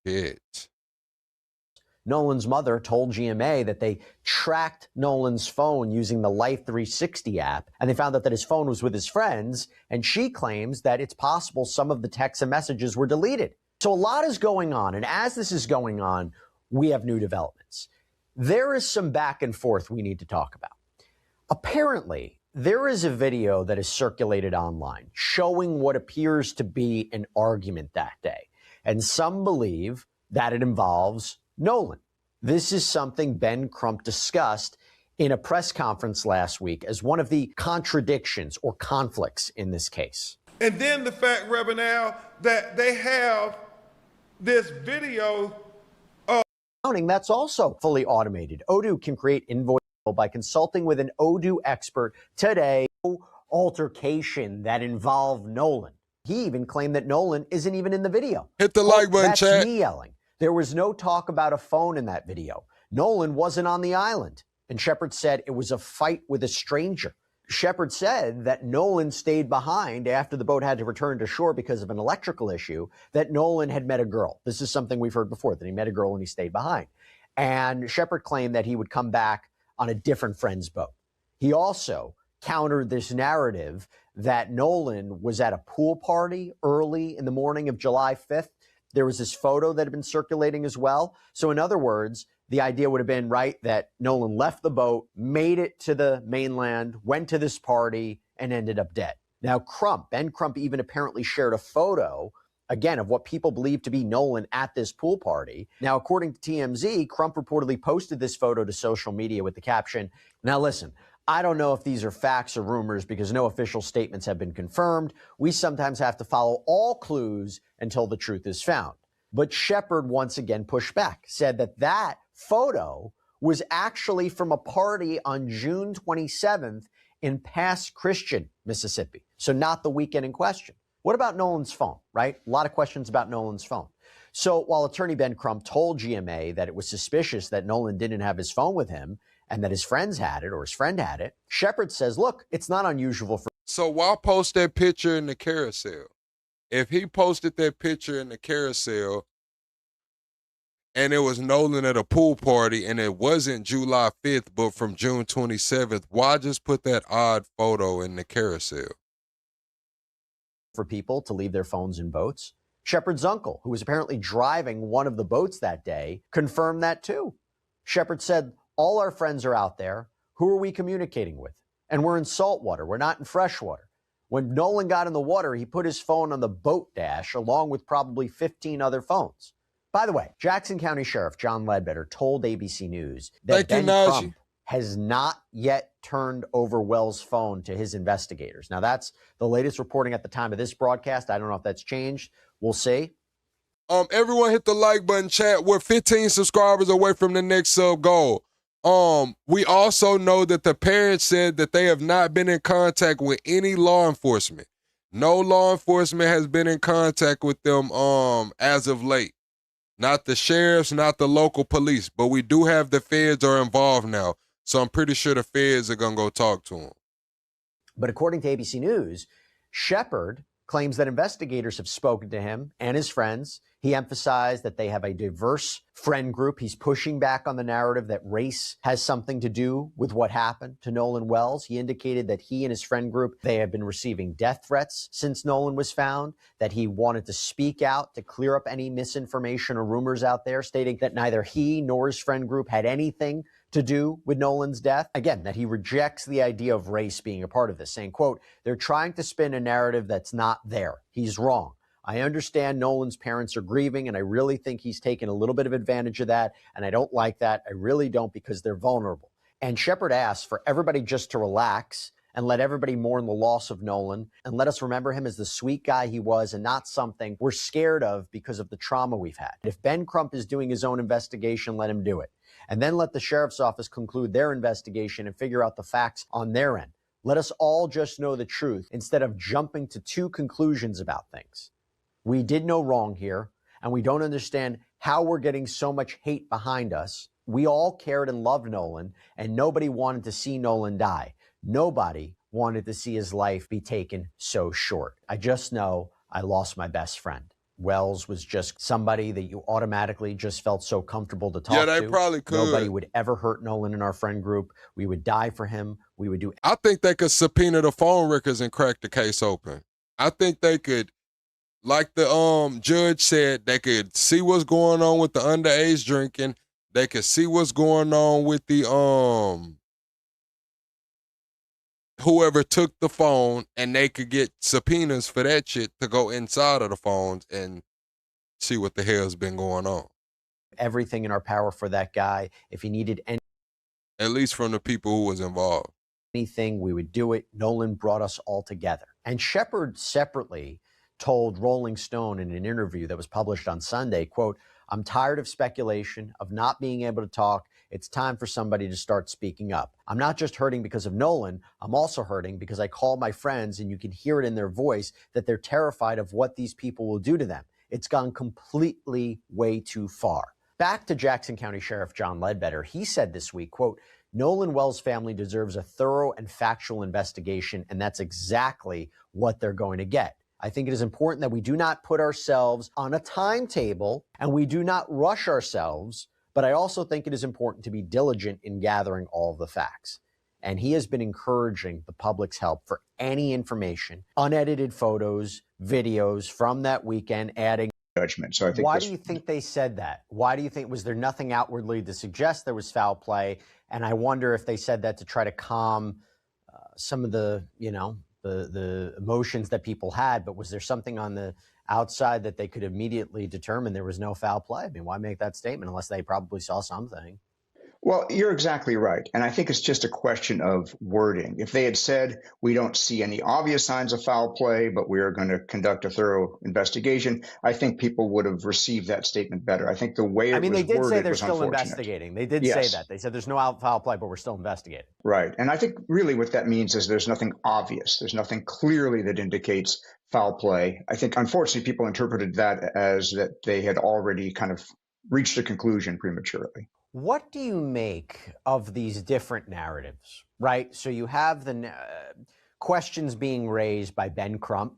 Shit.
Nolan's mother told GMA that they tracked Nolan's phone using the Life 360 app, and they found out that his phone was with his friends, and she claims that it's possible some of the texts and messages were deleted. So a lot is going on, and as this is going on, we have new developments. There is some back and forth we need to talk about. Apparently, there is a video that is circulated online showing what appears to be an argument that day, and some believe that it involves Nolan. This is something Ben Crump discussed in a press conference last week as one of the contradictions or conflicts in this case.
And then the fact, Reverend Al, that they have this video of...
That's also fully automated. Odoo can create invoices by consulting with an Odoo expert today. Altercation that involved Nolan. He even claimed that Nolan isn't even in the video.
Hit the like button,
That's
chat.
me yelling. There was no talk about a phone in that video. Nolan wasn't on the island. And Shepard said it was a fight with a stranger. Shepard said that Nolan stayed behind after the boat had to return to shore because of an electrical issue, that Nolan had met a girl. This is something we've heard before, that he met a girl and he stayed behind. And Shepard claimed that he would come back on a different friend's boat. He also countered this narrative that Nolan was at a pool party early in the morning of July 5th. There was this photo that had been circulating as well. So in other words, the idea would have been, right, that Nolan left the boat, made it to the mainland, went to this party, and ended up dead. Now, Ben Crump even apparently shared a photo, again, of what people believe to be Nolan at this pool party. Now, according to TMZ, Crump reportedly posted this photo to social media with the caption, now listen, I don't know if these are facts or rumors because no official statements have been confirmed. We sometimes have to follow all clues until the truth is found. But Shepard once again pushed back, said that that photo was actually from a party on June 27th in Pass Christian, Mississippi. So not the weekend in question. What about Nolan's phone, right? A lot of questions about Nolan's phone. So while attorney Ben Crump told GMA that it was suspicious that Nolan didn't have his phone with him and that his friends had it or his friend had it, Shepard says, look, it's not unusual for...
So why post that picture in the carousel? If he posted that picture in the carousel and it was Nolan at a pool party and it wasn't July 5th, but from June 27th, why just put that odd photo in the carousel?
For people to leave their phones in boats. Shepard's uncle, who was apparently driving one of the boats that day, confirmed that too. Shepard said, all our friends are out there. Who are we communicating with? And we're in saltwater. We're not in freshwater. When Nolan got in the water, he put his phone on the boat dash along with probably 15 other phones. By the way, Jackson County Sheriff John Ledbetter told ABC News that Ben Crump has not yet turned over Wells' phone to his investigators. Now, that's the latest reporting at the time of this broadcast. I don't know if that's changed. We'll see.
Everyone hit the like button, chat. We're 15 subscribers away from the next sub goal. We also know that the parents said that they have not been in contact with any law enforcement. No law enforcement has been in contact with them as of late. Not the sheriffs, not the local police, but we do have the feds are involved now. So I'm pretty sure the feds are going to go talk to him.
But according to ABC News, Shepard claims that investigators have spoken to him and his friends. He emphasized that they have a diverse friend group. He's pushing back on the narrative that race has something to do with what happened to Nolan Wells. He indicated that he and his friend group, they have been receiving death threats since Nolan was found, that he wanted to speak out to clear up any misinformation or rumors out there, stating that neither he nor his friend group had anything to do with Nolan's death. Again, that he rejects the idea of race being a part of this, saying, quote, they're trying to spin a narrative that's not there. He's wrong. I understand Nolan's parents are grieving, and I really think he's taken a little bit of advantage of that, and I don't like that. I really don't, because they're vulnerable. And Shepard asked for everybody just to relax and let everybody mourn the loss of Nolan and let us remember him as the sweet guy he was and not something we're scared of because of the trauma we've had. If Ben Crump is doing his own investigation, let him do it. And then let the sheriff's office conclude their investigation and figure out the facts on their end. Let us all just know the truth instead of jumping to two conclusions about things. We did no wrong here, and we don't understand how we're getting so much hate behind us. We all cared and loved Nolan, and nobody wanted to see Nolan die. Nobody wanted to see his life be taken so short. I just know I lost my best friend. Wells was just somebody that you automatically just felt so comfortable to talk to.
Yeah, they probably could.
Nobody would ever hurt Nolan in our friend group. We would die for him. We would do...
I think they could subpoena the phone records and crack the case open. I think they could, like the judge said, they could see what's going on with the underage drinking. They could see what's going on with the whoever took the phone, and they could get subpoenas for that shit to go inside of the phones and see what the hell's been going on.
Everything in our power for that guy. If he needed any...
At least from the people who was involved.
Anything, we would do it. Nolan brought us all together. And Shepard separately told Rolling Stone in an interview that was published on Sunday, quote, I'm tired of speculation, of not being able to talk. It's time for somebody to start speaking up. I'm not just hurting because of Nolan. I'm also hurting because I call my friends and you can hear it in their voice that they're terrified of what these people will do to them. It's gone completely way too far. Back to Jackson County Sheriff John Ledbetter. He said this week, quote, Nolan Wells' family deserves a thorough and factual investigation, and that's exactly what they're going to get. I think it is important that we do not put ourselves on a timetable and we do not rush ourselves, but I also think it is important to be diligent in gathering all of the facts. And he has been encouraging the public's help for any information, unedited photos, videos from that weekend, adding
judgment. So I think
why do you think they said that? Why do you think, was there nothing outwardly to suggest there was foul play? And I wonder if they said that to try to calm some of the, the emotions that people had, but was there something on the outside that they could immediately determine there was no foul play? I mean, why make that statement unless they probably saw something?
Well, you're exactly right. And I think it's just a question of wording. If they had said, we don't see any obvious signs of foul play, but we are going to conduct a thorough investigation, I think people would have received that statement better. I think the way it was
they did say
worded
they're
was
still
unfortunate.
investigating. They did
Yes.
say that. They said there's no foul play, but we're still investigating.
Right. And I think really what that means is there's nothing obvious. There's nothing clearly that indicates foul play. I think, unfortunately, people interpreted that as that they had already kind of reached a conclusion prematurely.
What do you make of these different narratives, right? So you have the questions being raised by Ben Crump,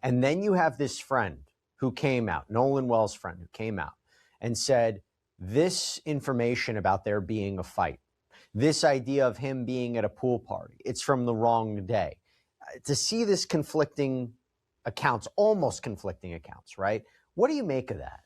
and then you have this friend who came out, Nolan Wells' friend, who came out and said this information about there being a fight, this idea of him being at a pool party, it's from the wrong day. To see this conflicting accounts, almost conflicting accounts, right? What do you make of that?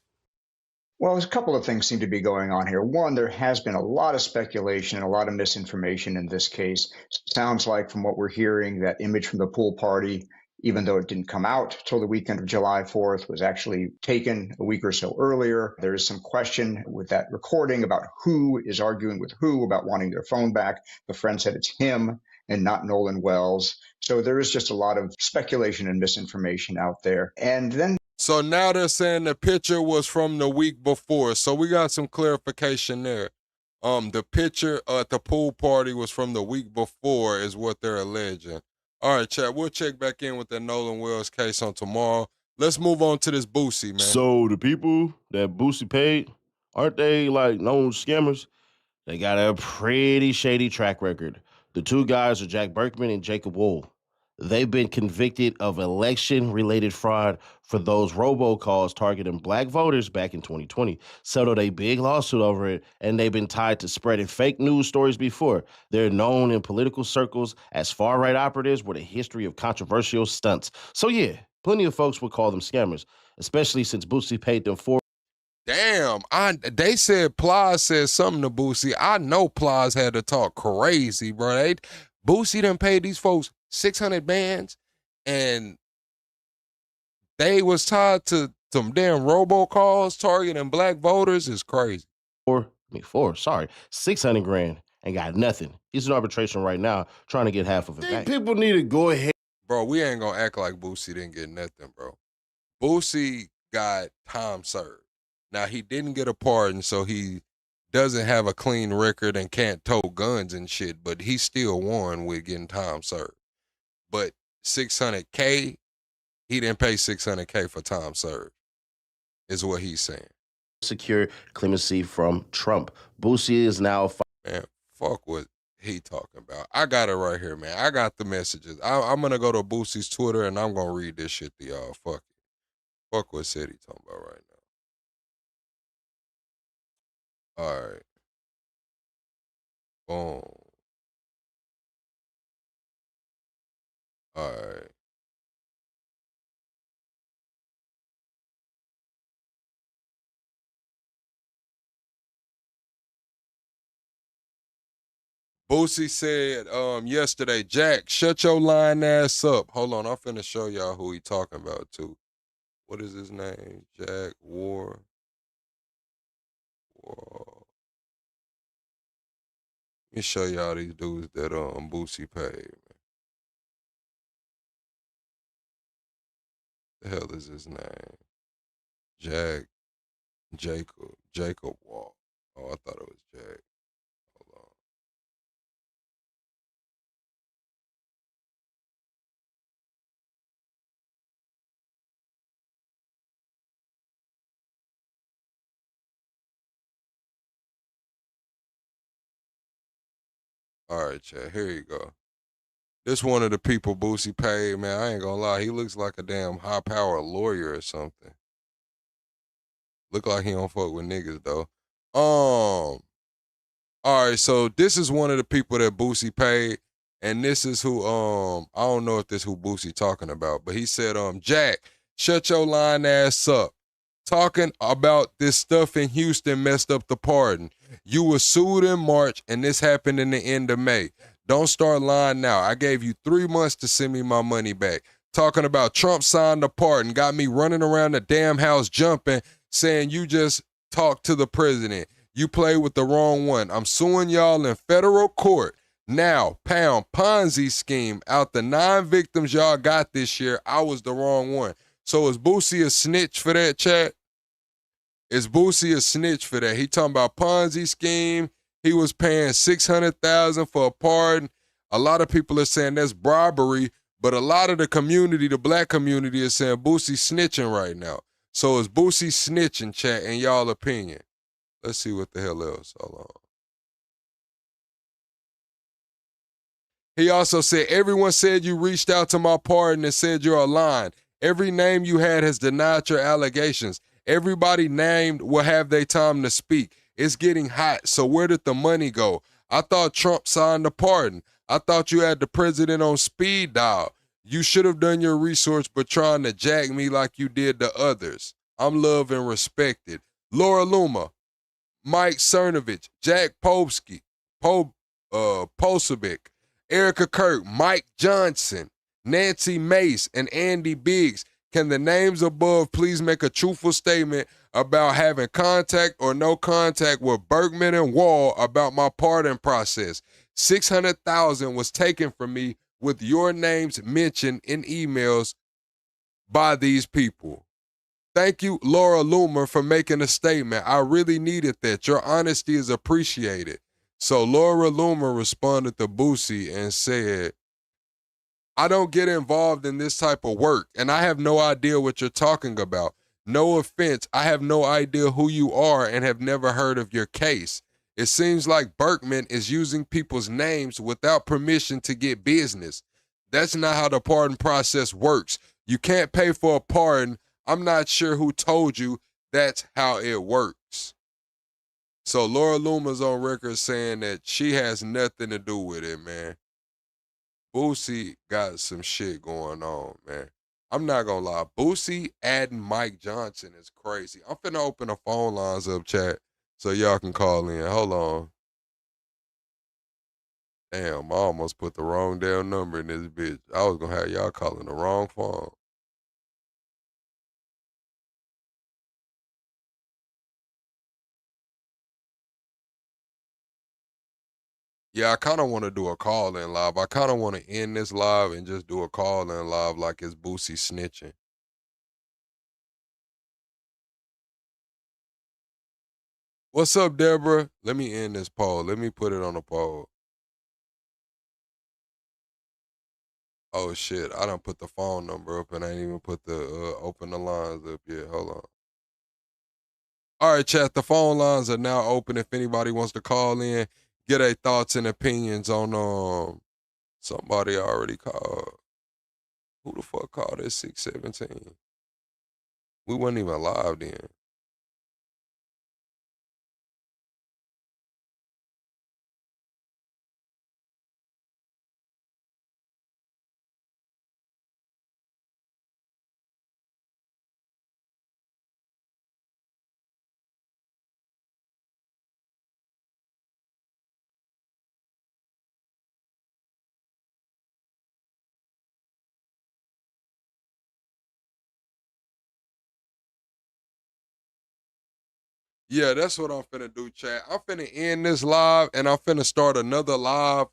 Well, there's a couple of things seem to be going on here. One, there has been a lot of speculation and a lot of misinformation in this case. Sounds like from what we're hearing, that image from the pool party, even though it didn't come out till the weekend of July 4th, was actually taken a week or so earlier. There is some question with that recording about who is arguing with who about wanting their phone back. The friend said it's him and not Nolan Wells. So there is just a lot of speculation and misinformation out there. And then
So now they're saying the picture was from the week before. So we got some clarification there. The picture at the pool party was from the week before is what they're alleging. All right, chat, we'll check back in with the Nolan Wells case on tomorrow. Let's move on to this Boosie, man.
So the people that Boosie paid, aren't they like known scammers? They got a pretty shady track record. The two guys are Jack Berkman and Jacob Wool. They've been convicted of election-related fraud for those robocalls targeting black voters back in 2020. Settled a big lawsuit over it, and they've been tied to spreading fake news stories before. They're known in political circles as far-right operatives with a history of controversial stunts. So yeah, plenty of folks would call them scammers, especially since Boosie paid them $4.
Damn, they said Plies said something to Boosie. I know Plies had to talk crazy, bro. Boosie done paid these folks 600 bands, and they was tied to some damn robocalls targeting black voters. Is crazy.
600 grand and got nothing. He's in arbitration right now trying to get half of it back.
People need to go ahead.
Bro, we ain't gonna act like Boosie didn't get nothing, bro. Boosie got time served. Now, he didn't get a pardon, so he doesn't have a clean record and can't tow guns and shit, but he still won with getting time served. But $600K, he didn't pay $600K for time served, is what he's saying.
Secure clemency from Trump. Boosie is now...
Man, fuck what he talking about. I got it right here, man. I got the messages. I'm going to go to Boosie's Twitter, and I'm going to read this shit to y'all. Fuck it. Fuck what said he talking about right now. All right. Boom. All right. Boosie said yesterday, Jack, shut your lying ass up. Hold on, I'm finna show y'all who he talking about too. What is his name? Jack War. Whoa. Let me show y'all these dudes that Boosie paid, man. The hell is his name? Jacob Wall. Oh, I thought it was Jack. Hold on. All right, chat. Here you go. This one of the people Boosie paid, man. I ain't gonna lie. He looks like a damn high-powered lawyer or something. Look like he don't fuck with niggas, though. All right, so this is one of the people that Boosie paid, and this is who, I don't know if this who Boosie talking about, but he said, Jack, shut your lying ass up. Talking about this stuff in Houston messed up the pardon. You were sued in March, and this happened in the end of May. Don't start lying now. I gave you 3 months to send me my money back. Talking about Trump signed the pardon, got me running around the damn house jumping, saying you just talked to the president. You played with the wrong one. I'm suing y'all in federal court. Now, pound Ponzi scheme. Out the 9 victims y'all got this year, I was the wrong one. So is Boosie a snitch for that, chat? Is Boosie a snitch for that? He talking about Ponzi scheme. He was paying $600,000 for a pardon. A lot of people are saying that's bribery, but a lot of the community, the black community, is saying Boosie snitching right now. So is Boosie snitching, chat, in y'all opinion? Let's see what the hell else. Hold on. He also said, everyone said you reached out to my pardon and said you're aligned. Every name you had has denied your allegations. Everybody named will have their time to speak. It's getting hot, so where did the money go? I thought Trump signed the pardon. I thought you had the president on speed dial. You should have done your research, but trying to jack me like you did the others. I'm loved and respected. Laura Luma, Mike Cernovich, Jack Popsky, Posovic, Erica Kirk, Mike Johnson, Nancy Mace, and Andy Biggs. Can the names above please make a truthful statement about having contact or no contact with Bergman and Wall about my pardon process? $600,000 was taken from me with your names mentioned in emails by these people. Thank you, Laura Loomer, for making a statement. I really needed that. Your honesty is appreciated. So Laura Loomer responded to Boosie and said, I don't get involved in this type of work, and I have no idea what you're talking about. No offense, I have no idea who you are and have never heard of your case. It seems like Berkman is using people's names without permission to get business. That's not how the pardon process works. You can't pay for a pardon. I'm not sure who told you that's how it works. So Laura Loomer's on record saying that she has nothing to do with it, man. Boosie got some shit going on, man. I'm not gonna lie. Boosie adding Mike Johnson is crazy. I'm finna open the phone lines up, chat, so y'all can call in. Hold on. Damn, I almost put the wrong damn number in this bitch. I was gonna have y'all calling the wrong phone. Yeah, I kind of want to do a call-in live. I kind of want to end this live and just do a call-in live like it's Boosie snitching. What's up, Deborah? Let me end this poll. Let me put it on a poll. Oh, shit. I done put the phone number up and I ain't even put the open the lines up yet. Hold on. All right, chat. The phone lines are now open. If anybody wants to call in, get their thoughts and opinions on somebody already called. Who the fuck called at 617? We wasn't even live then. Yeah, that's what I'm finna do, chat. I'm finna end this live and I'm finna start another live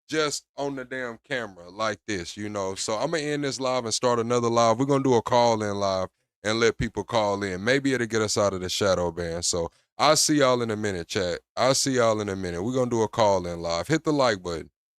just on the damn camera like this, you know. So I'm gonna end this live and start another live. We're gonna do a call-in live and let people call in. Maybe it'll get us out of the shadow ban. So I'll see y'all in a minute, chat. I'll see y'all in a minute. We're gonna do a call-in live. Hit the like button.